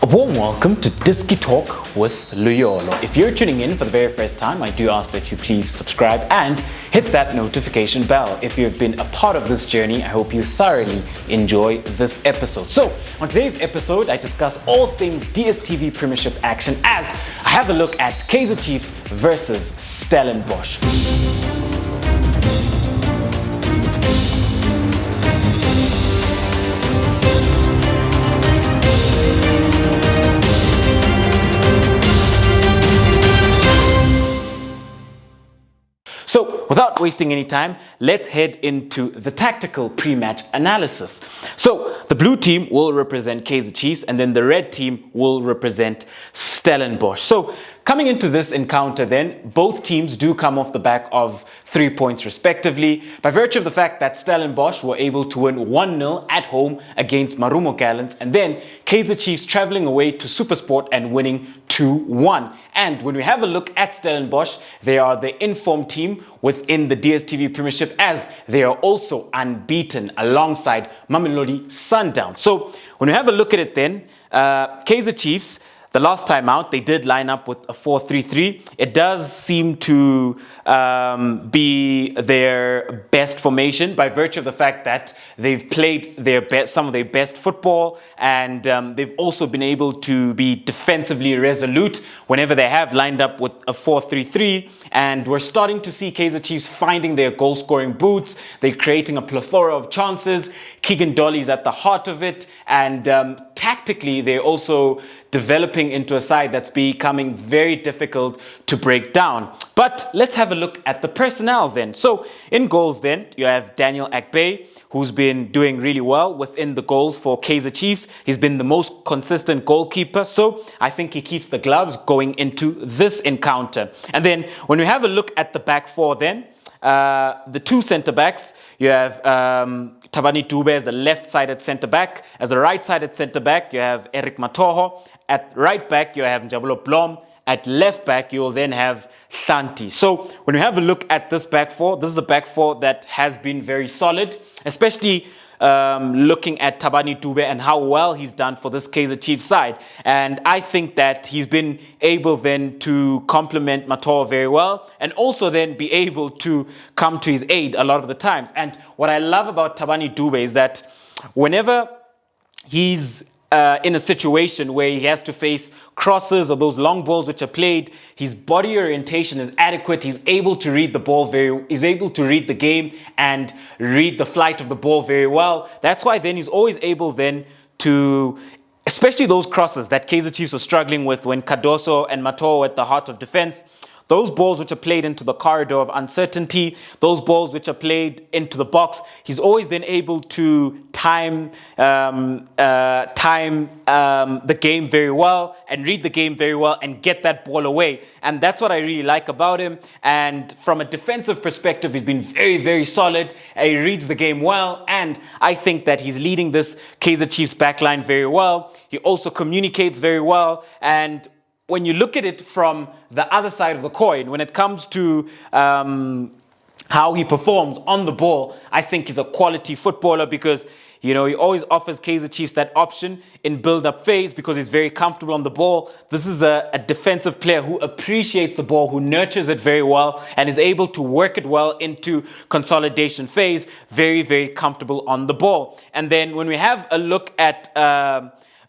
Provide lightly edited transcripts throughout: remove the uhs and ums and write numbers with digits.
A warm welcome to Disky Talk with Luyolo. If you're tuning in for the very first time, I do ask that you please subscribe and hit that notification bell. If you've been a part of this journey, I hope you thoroughly enjoy this episode. So, on today's episode, I discuss all things Dstv Premiership action as I have a look at Kaizer Chiefs versus Stellenbosch. So, without wasting any time, let's head into the tactical pre-match analysis. So, the blue team will represent Kaizer Chiefs and then the red team will represent Stellenbosch. So, coming into this encounter then, both teams do come off the back of 3 points respectively, by virtue of the fact that Stellenbosch were able to win 1-0 at home against Marumo Gallants, and then Kaizer Chiefs travelling away to Supersport and winning 2-1. And when we have a look at Stellenbosch, they are the informed team within the Dstv Premiership as they are also unbeaten alongside Mamelodi Sundowns. So when we have a look at it then, Kaizer Chiefs, the last time out, they did line up with a 4-3-3. It does seem to be their best formation by virtue of the fact that they've played some of their best football, and they've also been able to be defensively resolute whenever they have lined up with a 4-3-3. And we're starting to see Kaizer Chiefs finding their goal-scoring boots. They're creating a plethora of chances. Keagan Dolly is at the heart of it, and tactically, they're also developing into a side that's becoming very difficult to break down. But let's have a look at the personnel then. So in goals then, you have Daniel Akbay, who's been doing really well within the goals for Kaizer Chiefs. He's been the most consistent goalkeeper, so I think he keeps the gloves going into this encounter. And then when we have a look at the back four then, the two centre-backs, you have Thabani Dube as the left-sided centre-back. As a right-sided centre-back, you have Eric Matoho. At right-back, you have Njabulo Blom. At left-back, you will then have Santi. So when we have a look at this back four, this is a back four that has been very solid, especially looking at Thabani Dube and how well he's done for this Kaizer Chiefs side. And I think that he's been able then to complement Matoa very well and also then be able to come to his aid a lot of the times. And what I love about Thabani Dube is that whenever he's in a situation where he has to face crosses or those long balls which are played, his body orientation is adequate. He's able to read the ball he's able to read the game and read the flight of the ball very well. That's why then he's always able then to, especially those crosses that Kaizer Chiefs were struggling with when Cardoso and Mato were at the heart of defense. Those balls which are played into the corridor of uncertainty, those balls which are played into the box, he's always then able to time the game very well and read the game very well and get that ball away. And that's what I really like about him. And from a defensive perspective, he's been very, very solid. He reads the game well. And I think that he's leading this Kaizer Chiefs backline very well. He also communicates very well. And when you look at it from the other side of the coin, when it comes to how he performs on the ball, I think he's a quality footballer because, you know, he always offers Kaizer Chiefs that option in build-up phase because he's very comfortable on the ball. This is a defensive player who appreciates the ball, who nurtures it very well, and is able to work it well into consolidation phase. Very, very comfortable on the ball. And then when we have a look at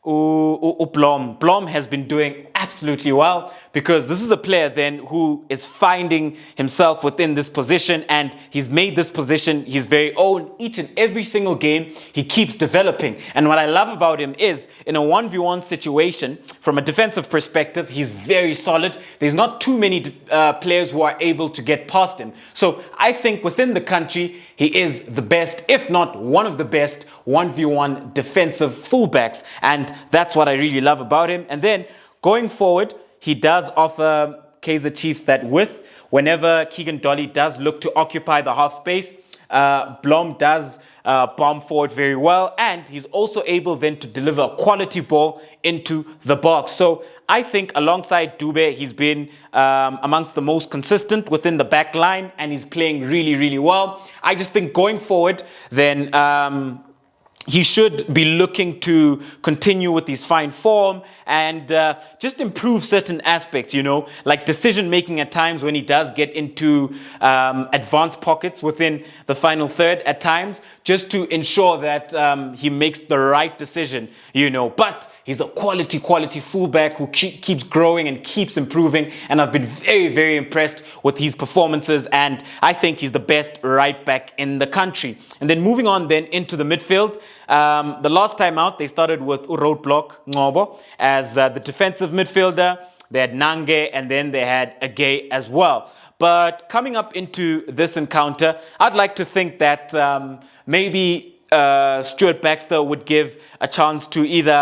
Blom has been doing absolutely well because this is a player then who is finding himself within this position and he's made this position his very own. Each and every single game he keeps developing, and what I love about him is in a 1v1 situation from a defensive perspective he's very solid. There's not too many players who are able to get past him, so I think within the country he is the best, if not one of the best 1v1 defensive fullbacks, and that's what I really love about him. And then going forward, he does offer Kaizer Chiefs that width. Whenever Keagan Dolly does look to occupy the half space, Blom does bomb forward very well, and he's also able then to deliver a quality ball into the box. So I think alongside Dube, he's been amongst the most consistent within the back line, and he's playing really, really well. I just think going forward, then he should be looking to continue with his fine form and just improve certain aspects, like decision making at times when he does get into advanced pockets within the final third at times, just to ensure that he makes the right decision, But he's a quality fullback who keeps growing and keeps improving. And I've been very, very impressed with his performances. And I think he's the best right back in the country. And then moving on then into the midfield. The last time out, they started with Roadblock Ngobo as the defensive midfielder. They had Nange and then they had Agay as well. But coming up into this encounter, I'd like to think that maybe Stuart Baxter would give a chance to either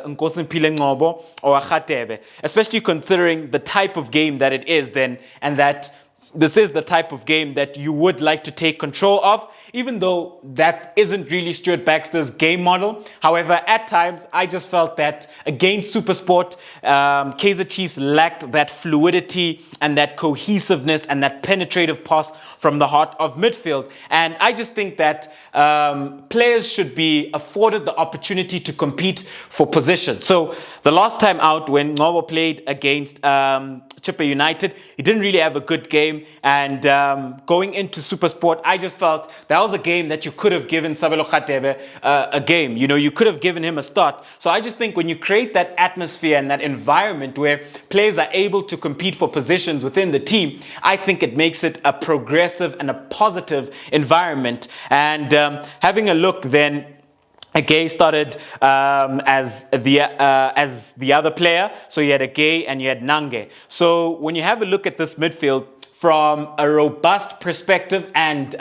Nkosimpile Ngobo or Khatebe, especially considering the type of game that it is then, and that this is the type of game that you would like to take control of, even though that isn't really Stuart Baxter's game model. However, at times, I just felt that against Supersport, Kaizer Chiefs lacked that fluidity and that cohesiveness and that penetrative pass from the heart of midfield. And I just think that players should be afforded the opportunity to compete for position. So the last time out when Ngobo played against Chippa United, he didn't really have a good game. And going into Supersport, I just felt that was a game that you could have given Sabelo Khatebe a game. You could have given him a start. So I just think when you create that atmosphere and that environment where players are able to compete for positions within the team, I think it makes it a progressive and a positive environment. And having a look then, Agay started as the other player. So you had Agay and you had Nange. So when you have a look at this midfield from a robust perspective and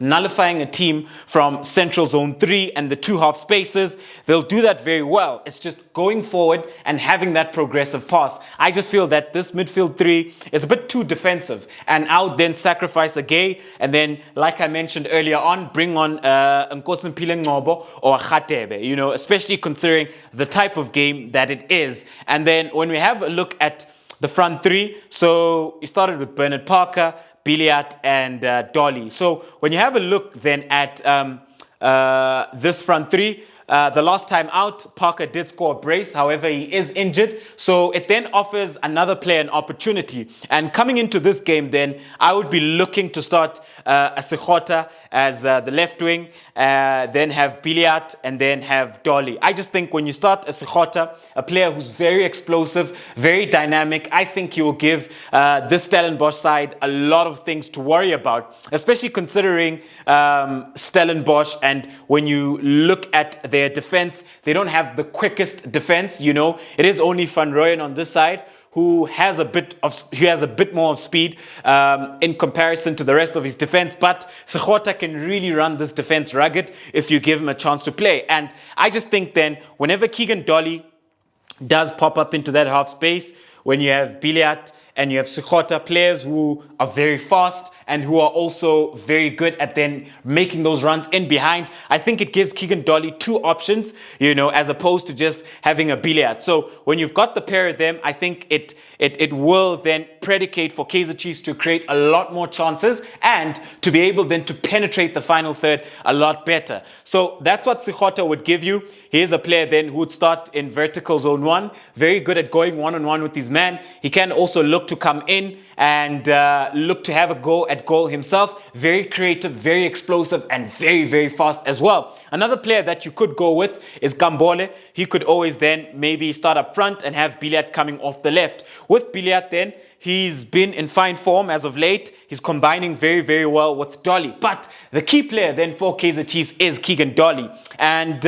nullifying a team from central zone 3 and the 2 half spaces, they'll do that very well. It's just going forward and having that progressive pass. I just feel that this midfield 3 is a bit too defensive, and I would then sacrifice Agay and then, like I mentioned earlier on, bring on Nkosimpile Ngobo or Khatebe, especially considering the type of game that it is. And then when we have a look at the front 3, so you started with Bernard Parker, Biliat, and Dolly. So when you have a look then at this front 3, the last time out, Parker did score a brace. However, he is injured. So it then offers another player an opportunity. And coming into this game then, I would be looking to start Asikhota as the left wing, then have Biliat, and then have Dolly. I just think when you start Asikhota, a player who's very explosive, very dynamic, I think he will give this Stellenbosch side a lot of things to worry about, especially considering Stellenbosch. And when you look at their defense, they don't have the quickest defense. It is only Van Rooyen on this side who has a bit more of speed in comparison to the rest of his defense. But Sikhota can really run this defense rugged if you give him a chance to play. And I just think then whenever Keagan Dolly does pop up into that half space, when you have Biliat and you have Sikhota, players who are very fast and who are also very good at then making those runs in behind, I think it gives Keagan Dolly 2 options, as opposed to just having a Biliat. So when you've got the pair of them, I think it will then predicate for Kaizer Chiefs to create a lot more chances and to be able then to penetrate the final third a lot better. So that's what Sikhota would give you. He is a player then who would start in vertical zone 1, very good at going one-on-one with his man. He can also look to come in and look to have a go at goal himself. Very creative, very explosive, and very, very fast as well. Another player that you could go with is Gambole. He could always then maybe start up front and have Biliat coming off the left. With Biliat then, he's been in fine form as of late. He's combining very, very well with Dolly. But the key player then for Kaizer Chiefs is Keagan Dolly. And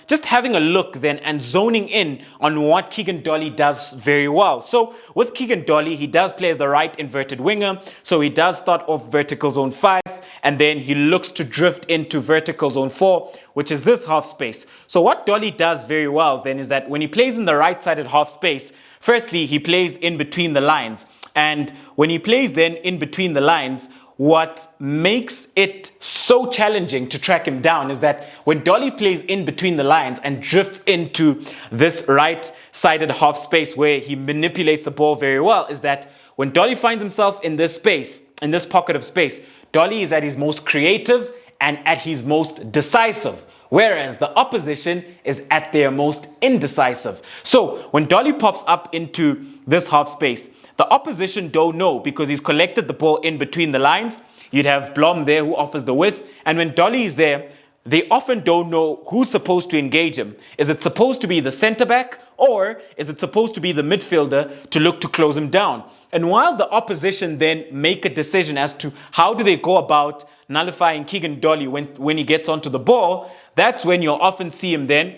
just having a look then and zoning in on what Keagan Dolly does very well. So with Keagan Dolly, he does play as the right inverted winger. So he does start off vertical zone 5 and then he looks to drift into vertical zone 4, which is this half space. So what Dolly does very well then is that when he plays in the right-sided half space, firstly, he plays in between the lines. And when he plays then in between the lines, what makes it so challenging to track him down is that when Dolly plays in between the lines and drifts into this right-sided half space where he manipulates the ball very well, is that when Dolly finds himself in this space, in this pocket of space, Dolly is at his most creative and at his most decisive whereas the opposition is at their most indecisive. So when Dolly pops up into this half space, the opposition don't know because he's collected the ball in between the lines. You'd have Blom there who offers the width, and when Dolly is there, they often don't know who's supposed to engage him. Is it supposed to be the centre back, or is it supposed to be the midfielder to look to close him down? And while the opposition then make a decision as to how do they go about nullifying Keagan Dolly when he gets onto the ball, that's when you'll often see him then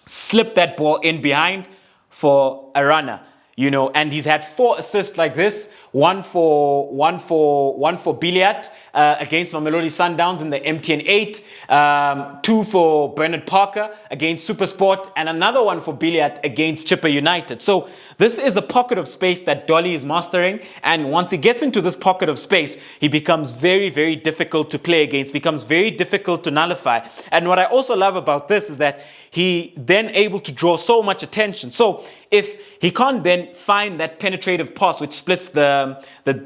slip that ball in behind for a runner. And he's had 4 assists like this, one for Billiat against Mamelodi Sundowns in the MTN 8, 2 for Bernard Parker against Supersport, and another one for Billiat against Chippa United. So this is a pocket of space that Dolly is mastering, and once he gets into this pocket of space, he becomes very, very difficult to play against, becomes very difficult to nullify. And what I also love about this is that he then able to draw so much attention. So if he can't then find that penetrative pass which splits the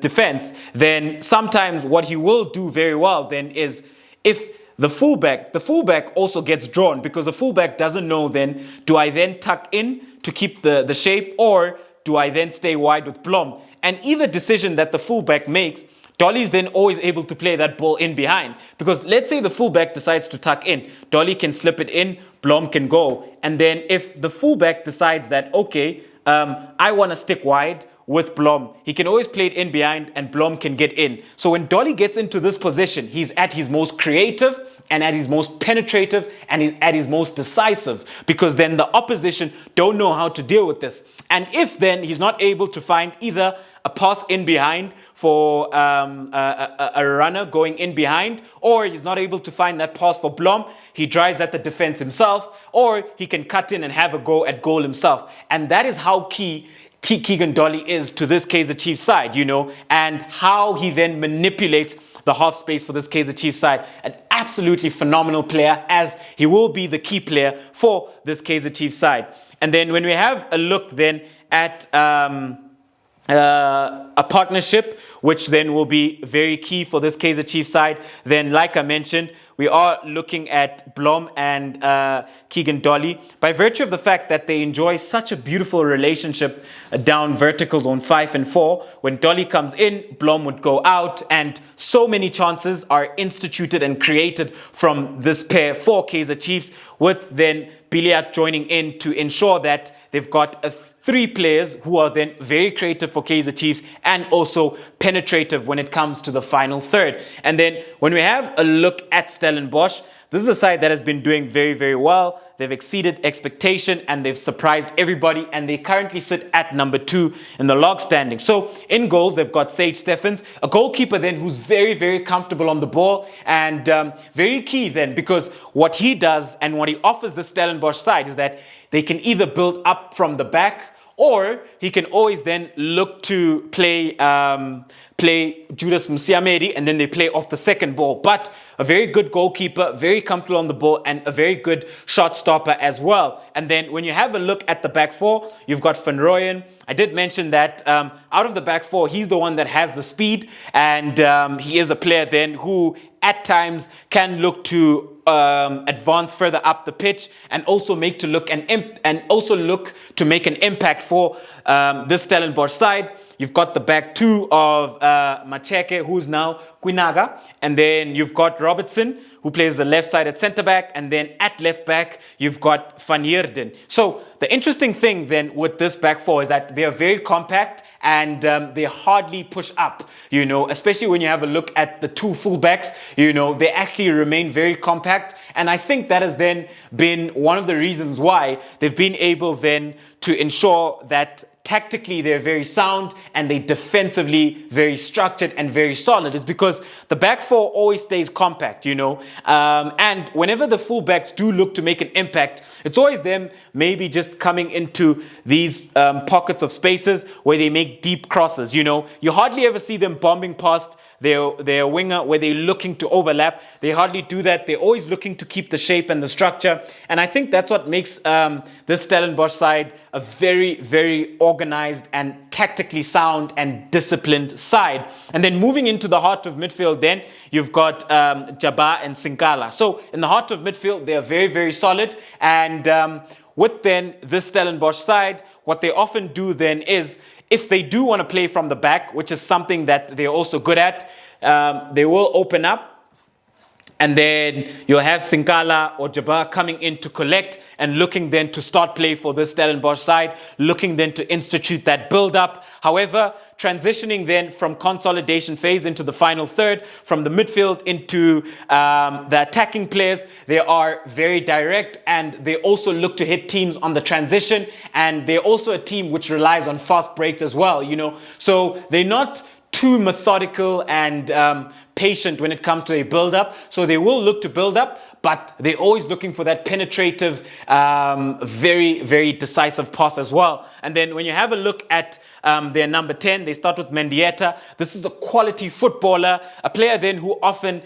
defense, then sometimes what he will do very well then is if the fullback also gets drawn, because the fullback doesn't know then, do I then tuck in to keep the shape, or do I then stay wide with Blom? And either decision that the fullback makes, Dolly's then always able to play that ball in behind. Because let's say the fullback decides to tuck in, Dolly can slip it in, Blom can go. And then if the fullback decides that, okay, I want to stick wide with Blom, he can always play it in behind and Blom can get in. So when Dolly gets into this position, he's at his most creative and at his most penetrative and he's at his most decisive, because then the opposition don't know how to deal with this. And if then he's not able to find either a pass in behind for a runner going in behind, or he's not able to find that pass for Blom, he drives at the defense himself, or he can cut in and have a go at goal himself. And that is how key Keagan Dolly is to this Kaizer Chiefs side, and how he then manipulates the half space for this Kaizer Chiefs side. An absolutely phenomenal player, as he will be the key player for this Kaizer Chiefs side. And then when we have a look then at a partnership, which then will be very key for this Kaizer Chiefs side, then like I mentioned, we are looking at Blom and Keagan Dolly, by virtue of the fact that they enjoy such a beautiful relationship down vertical zone 5 and 4. When Dolly comes in, Blom would go out, and so many chances are instituted and created from this pair for Kaizer Chiefs, with then Billiat joining in to ensure that they've got 3 players who are then very creative for Kaizer Chiefs and also penetrative when it comes to the final third. And then when we have a look at Stellenbosch, this is a side that has been doing very, very well. They've exceeded expectation and they've surprised everybody, and they currently sit at number 2 in the log standing. So in goals, they've got Sage Steffens, a goalkeeper then who's very, very comfortable on the ball, and very key then, because what he does and what he offers the Stellenbosch side is that they can either build up from the back, or he can always then look to play Judas Musiamedi, and then they play off the second ball. But a very good goalkeeper, very comfortable on the ball, and a very good shot stopper as well. And then when you have a look at the back 4, you've got Van Rooyen. I did mention that out of the back 4, he's the one that has the speed, and he is a player then who at times can look to advance further up the pitch, and also make to look to make an impact for this Stellenbosch side. You've got the back 2 of Macheke, who's now Quinaga, and then you've got Robertson, who plays the left side at centre back, and then at left back you've got Van Heerden. So the interesting thing then with this back 4 is that they are very compact, and they hardly push up, especially when you have a look at the 2 fullbacks, they actually remain very compact. And I think that has then been one of the reasons why they've been able then to ensure that tactically they're very sound and they defensively very structured and very solid, is because the back 4 always stays compact, and whenever the fullbacks do look to make an impact, it's always them maybe just coming into these pockets of spaces where they make deep crosses. You hardly ever see them bombing past they're a winger where they're looking to overlap. They hardly do that. They're always looking to keep the shape and the structure. And I think that's what makes this Stellenbosch side a very, very organized and tactically sound and disciplined side. And then moving into the heart of midfield, then you've got Jabba and Sinkala. So in the heart of midfield, they're very, very solid. And with then this Stellenbosch side, what they often do then is, if they do want to play from the back, which is something that they're also good at, they will open up. And then you'll have Sinkala or Jabbar coming in to collect and looking then to start play for the Stellenbosch side, looking then to institute that build-up. However, transitioning then from consolidation phase into the final third, from the midfield into the attacking players, they are very direct, and they also look to hit teams on the transition, and they're also a team which relies on fast breaks as well, you know. So they're not too methodical and patient when it comes to a build-up. So they will look to build up, but they're always looking for that penetrative, very, very decisive pass as well. And then when you have a look at their number 10, they start with Mendieta. This is a quality footballer, a player then who often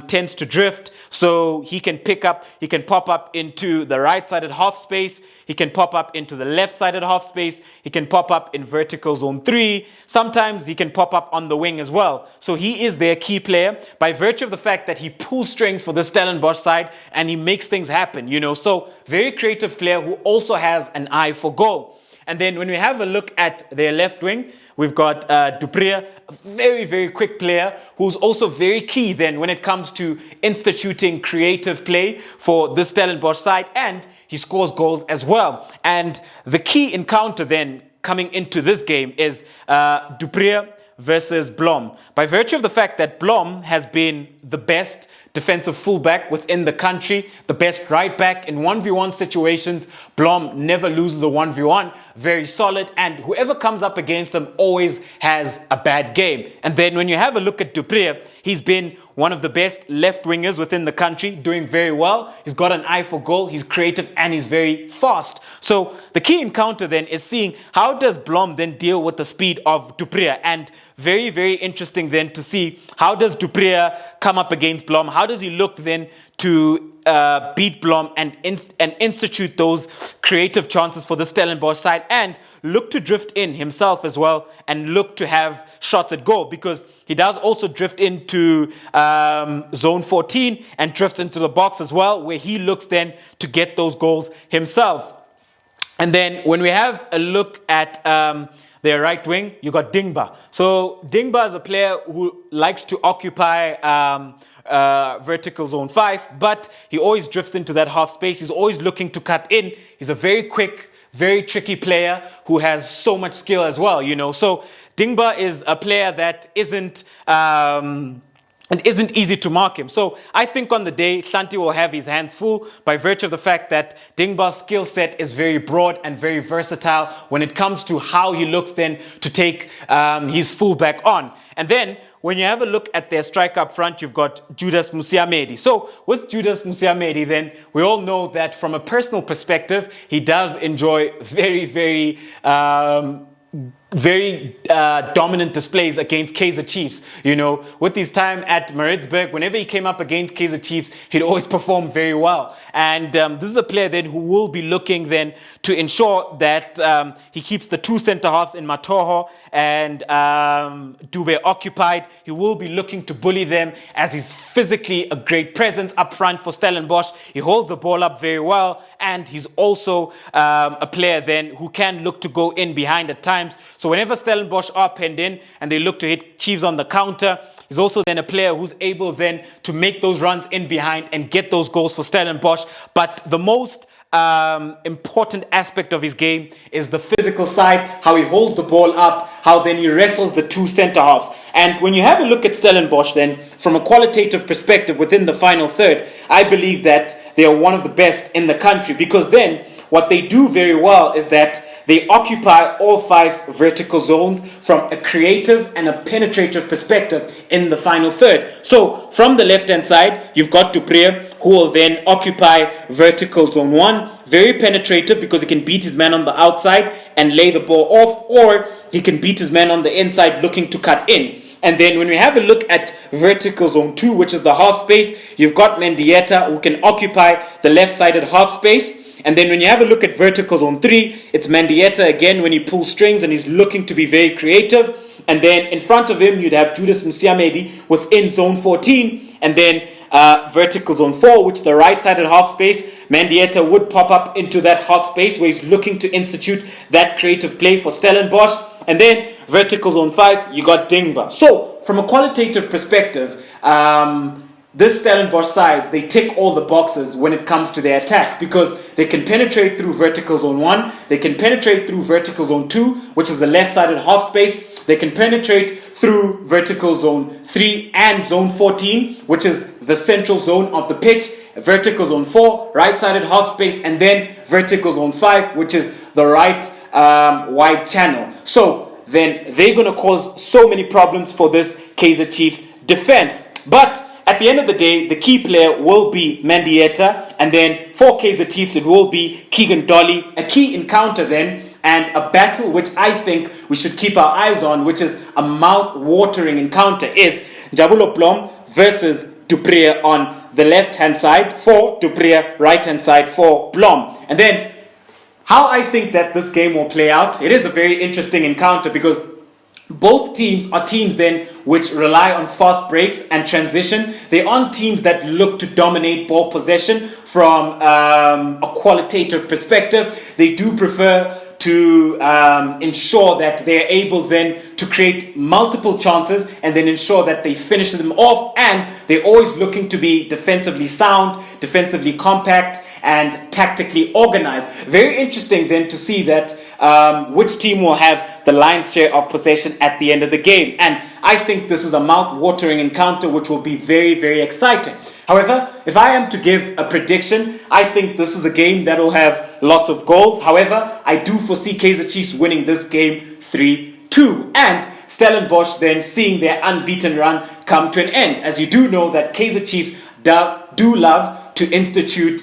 tends to drift. So he can pop up into the right-sided half space. He can pop up into the left-sided half space. He can pop up in vertical zone 3. Sometimes he can pop up on the wing as well. So he is their key player by virtue of the fact that he pulls strings for the Stellenbosch side and he makes things happen, you know. So very creative player who also has an eye for goal. And then when we have a look at their left wing, we've got Dupreez, a very, very quick player who's also very key then when it comes to instituting creative play for the Stellenbosch side, and he scores goals as well. And the key encounter then coming into this game is Dupreez versus Blom. By virtue of the fact that Blom has been the best defensive fullback within the country, the best right back in 1v1 situations, Blom never loses a 1v1, very solid, and whoever comes up against him always has a bad game. And then when you have a look at Dupreez, he's been one of the best left wingers within the country, doing very well. He's got an eye for goal, he's creative, and he's very fast. So the key encounter then is seeing how does Blom then deal with the speed of Dupreez. And very, very interesting then to see how does Dupreez come up against Blom. How does he look then to beat Blom and institute those creative chances for the Stellenbosch side, and look to drift in himself as well and look to have shots at goal, because he does also drift into zone 14 and drifts into the box as well, where he looks then to get those goals himself. And then when we have a look at their right wing, you got Dingba. So Dingba is a player who likes to occupy vertical zone 5, but he always drifts into that half space. He's always looking to cut in. He's a very quick, very tricky player who has so much skill as well, you know. So Dingba is a player that isn't easy to mark him. So I think on the day, Shanti will have his hands full by virtue of the fact that Dingba's skill set is very broad and very versatile when it comes to how he looks then to take his fullback on. And then when you have a look at their striker up front, you've got Judas Musiamedi. So with Judas Musiamedi, then we all know that from a personal perspective, he does enjoy very, very dominant displays against Kaizer Chiefs. You know, with his time at Maritzburg, whenever he came up against Kaizer Chiefs, he'd always perform very well. And this is a player then who will be looking then to ensure that he keeps the two centre halves in Matoho and Dube occupied. He will be looking to bully them, as he's physically a great presence up front for Stellenbosch. He holds the ball up very well, and he's also a player then who can look to go in behind at times. So whenever Stellenbosch are penned in and they look to hit Chiefs on the counter, he's also then a player who's able then to make those runs in behind and get those goals for Stellenbosch. But the most important aspect of his game is the physical side, how he holds the ball up, how then he wrestles the two centre halves. And when you have a look at Stellenbosch then, from a qualitative perspective within the final third, I believe that they are one of the best in the country, because then what they do very well is that they occupy all 5 vertical zones from a creative and a penetrative perspective in the final third. So from the left-hand side, you've got Dupreez, who will then occupy vertical zone 1, very penetrative because he can beat his man on the outside and lay the ball off, or he can beat his man on the inside looking to cut in. And then when we have a look at vertical zone 2, which is the half space, you've got Mendieta who can occupy the left-sided half space. And then when you have a look at vertical zone 3, it's Mendieta again when he pulls strings and he's looking to be very creative. And then in front of him, you'd have Judas Musiamedi within zone 14. And then vertical zone 4, which is the right-sided half space, Mendieta would pop up into that half space where he's looking to institute that creative play for Stellenbosch. And then vertical zone 5, you got Dingba. So from a qualitative perspective, this Stellenbosch sides, they tick all the boxes when it comes to their attack because they can penetrate through vertical zone 1, they can penetrate through vertical zone 2, which is the left-sided half space, they can penetrate through vertical zone 3 and zone 14, which is the central zone of the pitch, vertical zone 4, right-sided half space, and then vertical zone 5, which is the right wide channel. So then they're going to cause so many problems for this Kaizer Chiefs defense. But at the end of the day, the key player will be Mendieta, and then for Kaizer Chiefs, it will be Keagan Dolly. A key encounter then, and a battle which I think we should keep our eyes on, which is a mouth-watering encounter, is Blom versus Dupreez on the left-hand side for Dupreez, right-hand side for Blom. And then how I think that this game will play out, it is a very interesting encounter because both teams are teams then which rely on fast breaks and transition. They aren't teams that look to dominate ball possession from a qualitative perspective. They do prefer to ensure that they're able then to create multiple chances and then ensure that they finish them off, and they're always looking to be defensively sound, defensively compact, and tactically organized. Very interesting then to see that which team will have the lion's share of possession at the end of the game. And I think this is a mouth-watering encounter which will be very, very exciting. However, if I am to give a prediction, I think this is a game that will have lots of goals. However, I do foresee Kaizer Chiefs winning this game 3-2. And Stellenbosch then seeing their unbeaten run come to an end. As you do know that Kaizer Chiefs do love to institute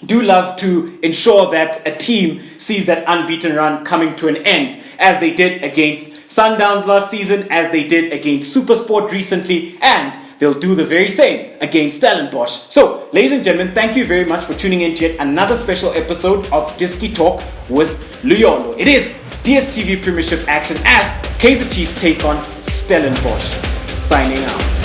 do love to ensure that a team sees that unbeaten run coming to an end, as they did against Sundowns last season, as they did against Supersport recently, and they'll do the very same against Stellenbosch. So, ladies and gentlemen, thank you very much for tuning in to yet another special episode of Diski Talk with Luyolo. It is Dstv Premiership action as Kaizer Chiefs take on Stellenbosch. Signing out.